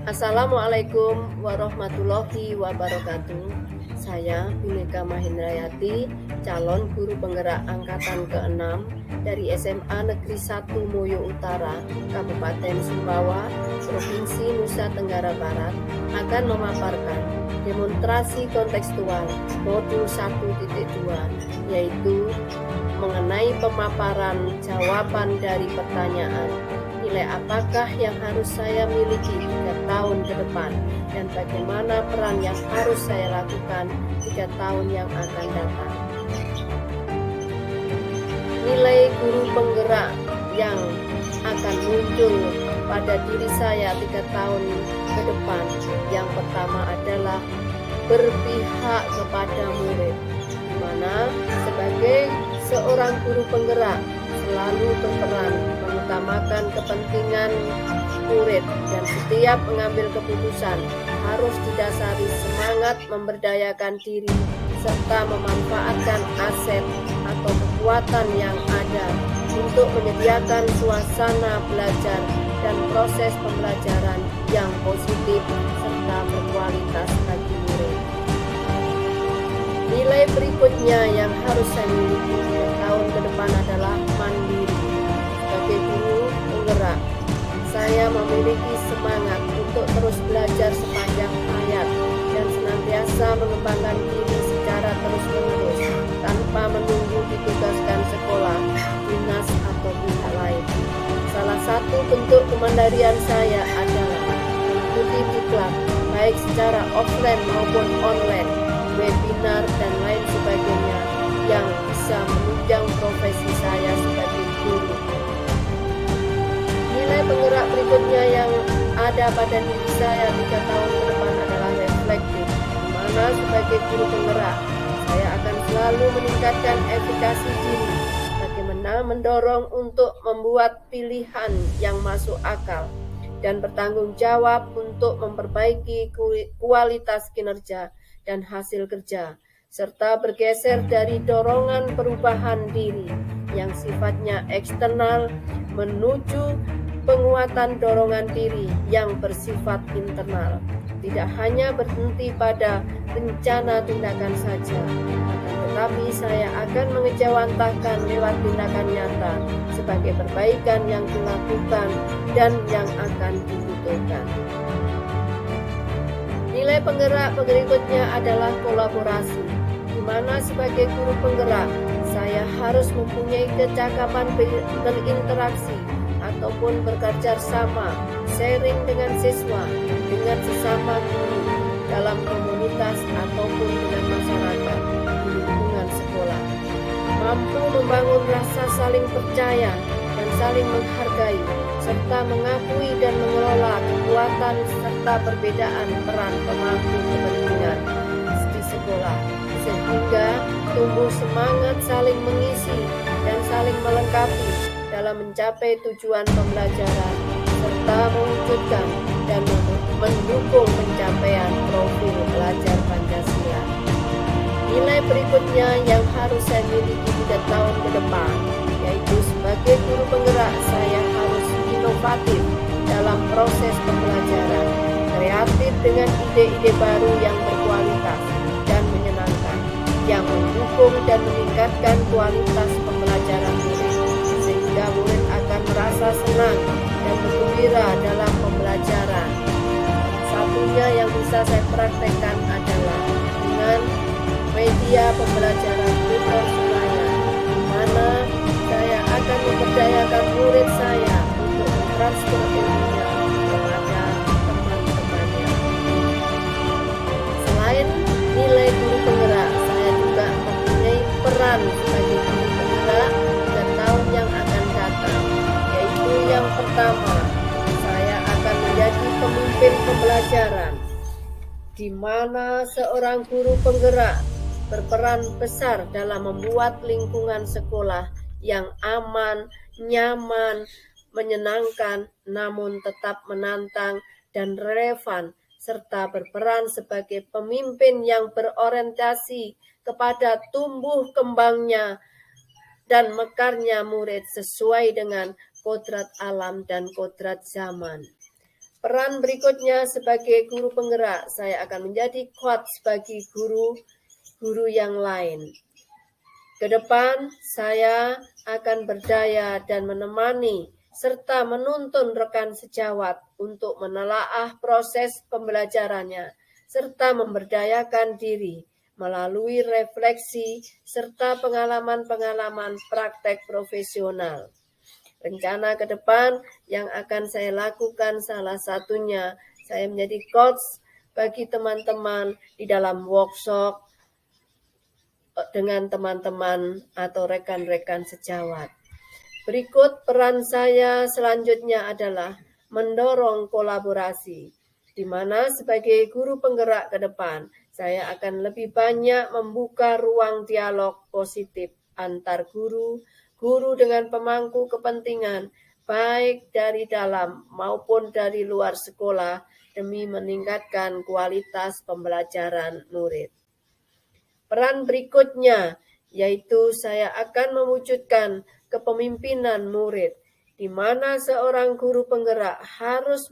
Assalamualaikum warahmatullahi wabarakatuh. Saya Bineka Mahendrayati, calon guru penggerak angkatan ke-6 dari SMA Negeri 1 Moyo Utara, Kabupaten Sumbawa, Provinsi Nusa Tenggara Barat, akan memaparkan demonstrasi kontekstual modul 1.2, yaitu mengenai pemaparan jawaban dari pertanyaan nilai apakah yang harus saya miliki 3 tahun ke depan, dan bagaimana peran yang harus saya lakukan 3 tahun yang akan datang. Nilai guru penggerak yang akan muncul pada diri saya 3 tahun ke depan, yang pertama adalah berpihak kepada murid, di mana sebagai seorang guru penggerak selalu berperan mengutamakan kepentingan murid, dan setiap mengambil keputusan harus didasari semangat memberdayakan diri serta memanfaatkan aset atau kekuatan yang ada untuk menyediakan suasana belajar dan proses pembelajaran yang positif serta berkualitas bagi murid. Nilai berikutnya yang harus saya miliki 3 tahun ke depan adalah mandiri. Sebagai guru penggerak, saya memiliki semangat untuk terus belajar sepanjang hayat dan senantiasa mengembangkan diri secara terus-menerus tanpa menunggu ditugaskan sekolah, dinas, atau pihak lain. Salah satu bentuk kemandirian saya adalah mengikuti diklat, baik secara offline maupun online, webinar, dan lain sebagainya yang bisa menunjang profesi saya sebagai guru. Nilai penggerak berikutnya yang ada pada diri saya 3 tahun ke depan adalah reflektif, di mana sebagai guru penggerak saya akan selalu meningkatkan efikasi diri, bagaimana mendorong untuk membuat pilihan yang masuk akal dan bertanggung jawab untuk memperbaiki kualitas kinerja dan hasil kerja, serta bergeser dari dorongan perubahan diri yang sifatnya eksternal menuju penguatan dorongan diri yang bersifat internal. Tidak hanya berhenti pada rencana tindakan saja, tetapi saya akan mengejawantahkan lewat tindakan nyata sebagai perbaikan yang dilakukan dan yang akan dibutuhkan. Nilai penggerak berikutnya adalah kolaborasi, di mana sebagai guru penggerak saya harus mempunyai kecakapan berinteraksi ataupun bekerja sama, sharing dengan siswa, dengan sesama guru, dalam komunitas ataupun dengan masyarakat di lingkungan sekolah. Mampu membangun rasa saling percaya dan saling menghargai, serta mengakui dan mengelola kekuatan serta perbedaan peran pemangku kepentingan di sekolah, sehingga tumbuh semangat saling mengisi dan saling melengkapi dalam mencapai tujuan pembelajaran, serta mewujudkan dan mendukung pencapaian profil pelajar Pancasila. Nilai berikutnya yang harus saya miliki 3 tahun ke depan, yaitu sebagai guru penggerak saya harus inovatif dalam proses pembelajaran, kreatif dengan ide-ide baru yang berkualitas dan menyenangkan, yang mendukung dan meningkatkan kualitas pembelajaran murid, sehingga murid akan merasa senang dan bergembira dalam pembelajaran. Satunya yang bisa saya praktekkan adalah dengan media pembelajaran Tutor Senayan, di mana saya akan memberdayakan murid saya untuk mentransfer ilmunya kepada teman-temannya. Selain nilai guru penggerak, saya juga mempunyai peran sebagai guru penggerak 3 tahun yang akan datang, yaitu yang pertama, saya akan menjadi pemimpin pembelajaran, di mana seorang guru penggerak berperan besar dalam membuat lingkungan sekolah yang aman, nyaman, menyenangkan, namun tetap menantang dan relevan, serta berperan sebagai pemimpin yang berorientasi kepada tumbuh kembangnya dan mekarnya murid sesuai dengan kodrat alam dan kodrat zaman. Peran berikutnya sebagai guru penggerak, saya akan menjadi coach bagi guru-guru yang lain. Ke depan, saya akan berdaya dan menemani serta menuntun rekan sejawat untuk menelaah proses pembelajarannya, serta memberdayakan diri melalui refleksi serta pengalaman-pengalaman praktek profesional. Rencana ke depan yang akan saya lakukan salah satunya, saya menjadi coach bagi teman-teman di dalam workshop dengan teman-teman atau rekan-rekan sejawat. Berikut peran saya selanjutnya adalah mendorong kolaborasi, di mana sebagai guru penggerak ke depan, saya akan lebih banyak membuka ruang dialog positif antar guru dengan pemangku kepentingan, baik dari dalam maupun dari luar sekolah, demi meningkatkan kualitas pembelajaran murid. Peran berikutnya yaitu saya akan mewujudkan kepemimpinan murid, di mana seorang guru penggerak harus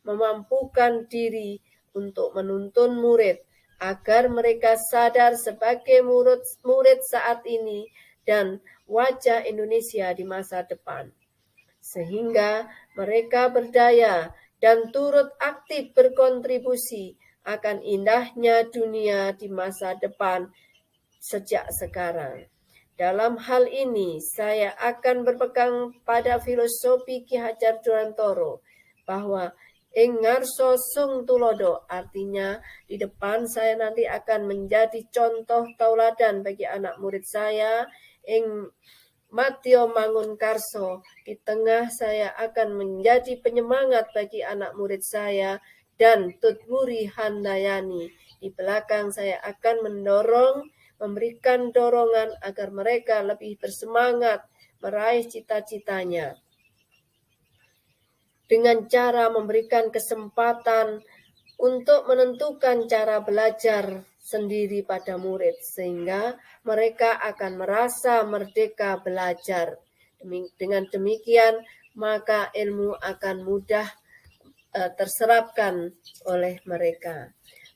memampukan diri untuk menuntun murid agar mereka sadar sebagai murid saat ini dan wajah Indonesia di masa depan, sehingga mereka berdaya dan turut aktif berkontribusi akan indahnya dunia di masa depan sejak sekarang. Dalam hal ini, saya akan berpegang pada filosofi Ki Hajar Dewantara bahwa ing ngarsa sung tulodo, artinya di depan saya nanti akan menjadi contoh tauladan bagi anak murid saya, ing Matio Mangun Karso, di tengah saya akan menjadi penyemangat bagi anak murid saya, dan Tutwuri Handayani, di belakang saya akan memberikan dorongan agar mereka lebih bersemangat meraih cita-citanya. Dengan cara memberikan kesempatan untuk menentukan cara belajar sendiri pada murid, sehingga mereka akan merasa merdeka belajar. Dengan demikian, maka ilmu akan mudah terserapkan oleh mereka.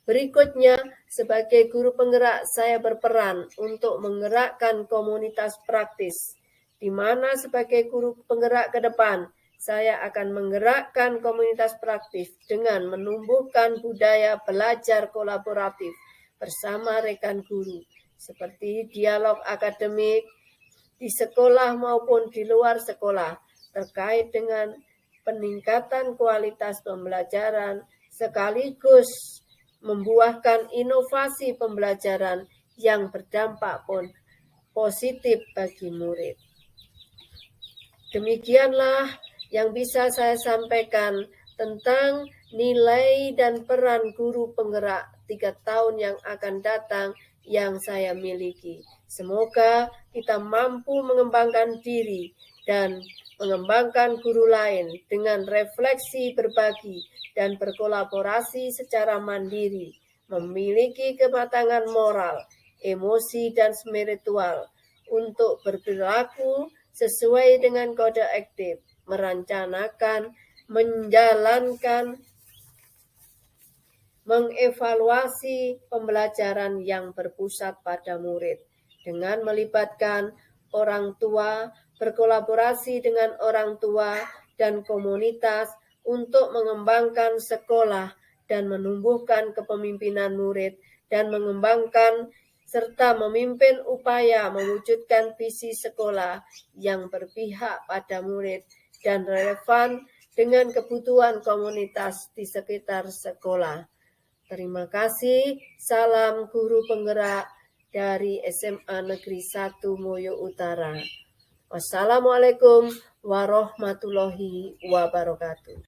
Berikutnya, sebagai guru penggerak, saya berperan untuk menggerakkan komunitas praktis, di mana sebagai guru penggerak ke depan, saya akan menggerakkan komunitas praktis dengan menumbuhkan budaya belajar kolaboratif bersama rekan guru, seperti dialog akademik di sekolah maupun di luar sekolah, terkait dengan peningkatan kualitas pembelajaran sekaligus membuahkan inovasi pembelajaran yang berdampak positif bagi murid. Demikianlah yang bisa saya sampaikan tentang nilai dan peran guru penggerak 3 tahun yang akan datang yang saya miliki. Semoga kita mampu mengembangkan diri dan mengembangkan guru lain dengan refleksi berbagi dan berkolaborasi secara mandiri, memiliki kematangan moral, emosi, dan spiritual untuk berperilaku sesuai dengan kode etik, merencanakan, menjalankan, mengevaluasi pembelajaran yang berpusat pada murid dengan melibatkan orang tua, berkolaborasi dengan orang tua dan komunitas untuk mengembangkan sekolah dan menumbuhkan kepemimpinan murid dan mengembangkan serta memimpin upaya mewujudkan visi sekolah yang berpihak pada murid dan relevan dengan kebutuhan komunitas di sekitar sekolah. Terima kasih. Salam guru penggerak dari SMA Negeri 1 Moyo Utara. Wassalamualaikum warahmatullahi wabarakatuh.